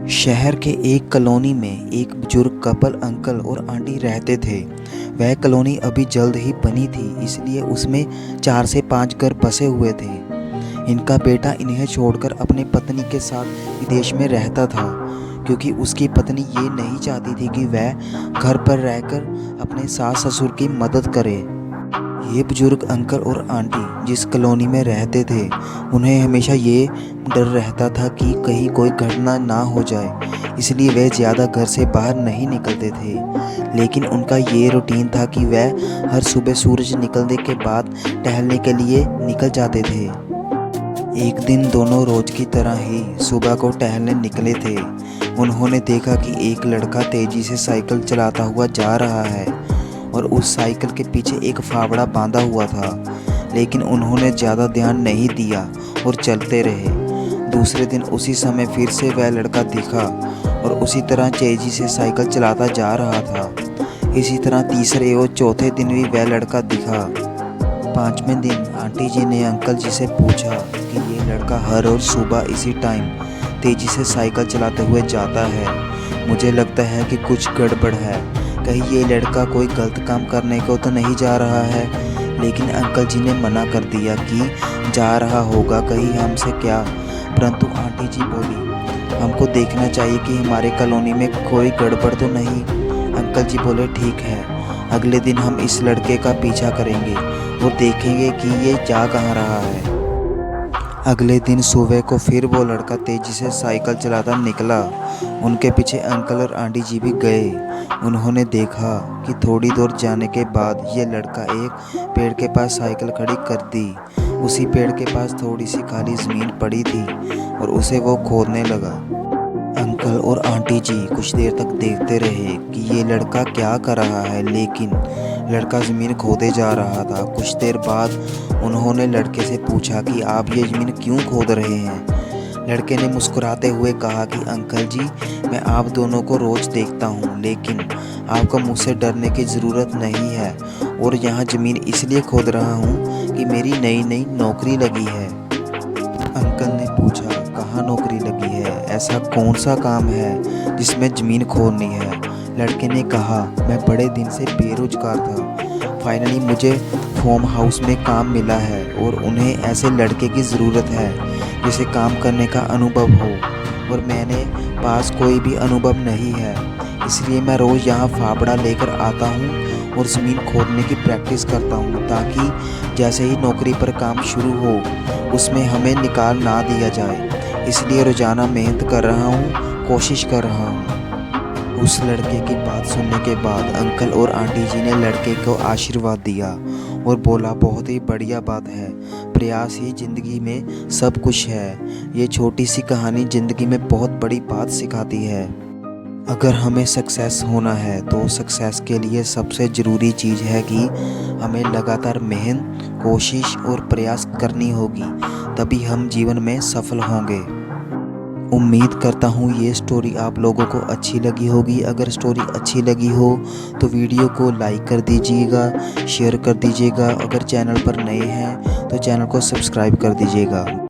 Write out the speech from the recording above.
शहर के एक कॉलोनी में एक बुजुर्ग कपल अंकल और आंटी रहते थे। वह कॉलोनी अभी जल्द ही बनी थी, इसलिए उसमें 4 से 5 घर बसे हुए थे। इनका बेटा इन्हें छोड़कर अपनी पत्नी के साथ विदेश में रहता था, क्योंकि उसकी पत्नी ये नहीं चाहती थी कि वह घर पर रहकर अपने सास ससुर की मदद करे। ये बुजुर्ग अंकल और आंटी जिस कॉलोनी में रहते थे, उन्हें हमेशा ये डर रहता था कि कहीं कोई घटना ना हो जाए, इसलिए वे ज़्यादा घर से बाहर नहीं निकलते थे। लेकिन उनका ये रूटीन था कि वह हर सुबह सूरज निकलने के बाद टहलने के लिए निकल जाते थे। एक दिन दोनों रोज की तरह ही सुबह को टहलने निकले थे। उन्होंने देखा कि एक लड़का तेजी से साइकिल चलाता हुआ जा रहा है और उस साइकिल के पीछे एक फावड़ा बांधा हुआ था। लेकिन उन्होंने ज़्यादा ध्यान नहीं दिया और चलते रहे। दूसरे दिन उसी समय फिर से वह लड़का दिखा और उसी तरह तेजी से साइकिल चलाता जा रहा था। इसी तरह तीसरे और चौथे दिन भी वह लड़का दिखा। 5वें दिन आंटी जी ने अंकल जी से पूछा कि ये लड़का हर रोज़ सुबह इसी टाइम तेज़ी से साइकिल चलाते हुए जाता है। मुझे लगता है कि कुछ गड़बड़ है। कहीं ये लड़का कोई गलत काम करने को तो नहीं जा रहा है। लेकिन अंकल जी ने मना कर दिया कि जा रहा होगा कहीं हमसे क्या। परंतु आंटी जी बोली, हमको देखना चाहिए कि हमारे कॉलोनी में कोई गड़बड़ तो नहीं। अंकल जी बोले, ठीक है, अगले दिन हम इस लड़के का पीछा करेंगे और देखेंगे कि ये जा कहाँ रहा है। अगले दिन सुबह को फिर वो लड़का तेजी से साइकिल चलाता निकला। उनके पीछे अंकल और आंटी जी भी गए। उन्होंने देखा कि थोड़ी दूर जाने के बाद ये लड़का एक पेड़ के पास साइकिल खड़ी कर दी। उसी पेड़ के पास थोड़ी सी खाली ज़मीन पड़ी थी और उसे वो खोदने लगा। अंकल और आंटी जी कुछ देर तक देखते रहे कि ये लड़का क्या कर रहा है, लेकिन लड़का ज़मीन खोदे जा रहा था। कुछ देर बाद उन्होंने लड़के से पूछा कि आप ये ज़मीन क्यों खोद रहे हैं। लड़के ने मुस्कुराते हुए कहा कि अंकल जी, मैं आप दोनों को रोज़ देखता हूँ, लेकिन आपको मुझसे डरने की ज़रूरत नहीं है। और यहाँ ज़मीन इसलिए खोद रहा हूँ कि मेरी नई नई नौकरी लगी है। अंकल ने पूछा, कहाँ नौकरी लगी है? ऐसा कौन सा काम है जिसमें ज़मीन खोदनी है? लड़के ने कहा, मैं बड़े दिन से बेरोजगार था। फाइनली मुझे फार्म हाउस में काम मिला है और उन्हें ऐसे लड़के की ज़रूरत है जिसे काम करने का अनुभव हो, और मैंने पास कोई भी अनुभव नहीं है। इसलिए मैं रोज़ यहाँ फावड़ा लेकर आता हूँ और ज़मीन खोदने की प्रैक्टिस करता हूँ, ताकि जैसे ही नौकरी पर काम शुरू हो उसमें हमें निकाल ना दिया जाए। इसलिए रोज़ाना मेहनत कर रहा हूँ, कोशिश कर रहा हूँ। उस लड़के की बात सुनने के बाद अंकल और आंटी जी ने लड़के को आशीर्वाद दिया और बोला, बहुत ही बढ़िया बात है, प्रयास ही ज़िंदगी में सब कुछ है। ये छोटी सी कहानी ज़िंदगी में बहुत बड़ी बात सिखाती है। अगर हमें सक्सेस होना है तो सक्सेस के लिए सबसे ज़रूरी चीज़ है कि हमें लगातार मेहनत, कोशिश और प्रयास करनी होगी, तभी हम जीवन में सफल होंगे। उम्मीद करता हूँ ये स्टोरी आप लोगों को अच्छी लगी होगी। अगर स्टोरी अच्छी लगी हो तो वीडियो को लाइक कर दीजिएगा, शेयर कर दीजिएगा। अगर चैनल पर नए हैं तो चैनल को सब्सक्राइब कर दीजिएगा।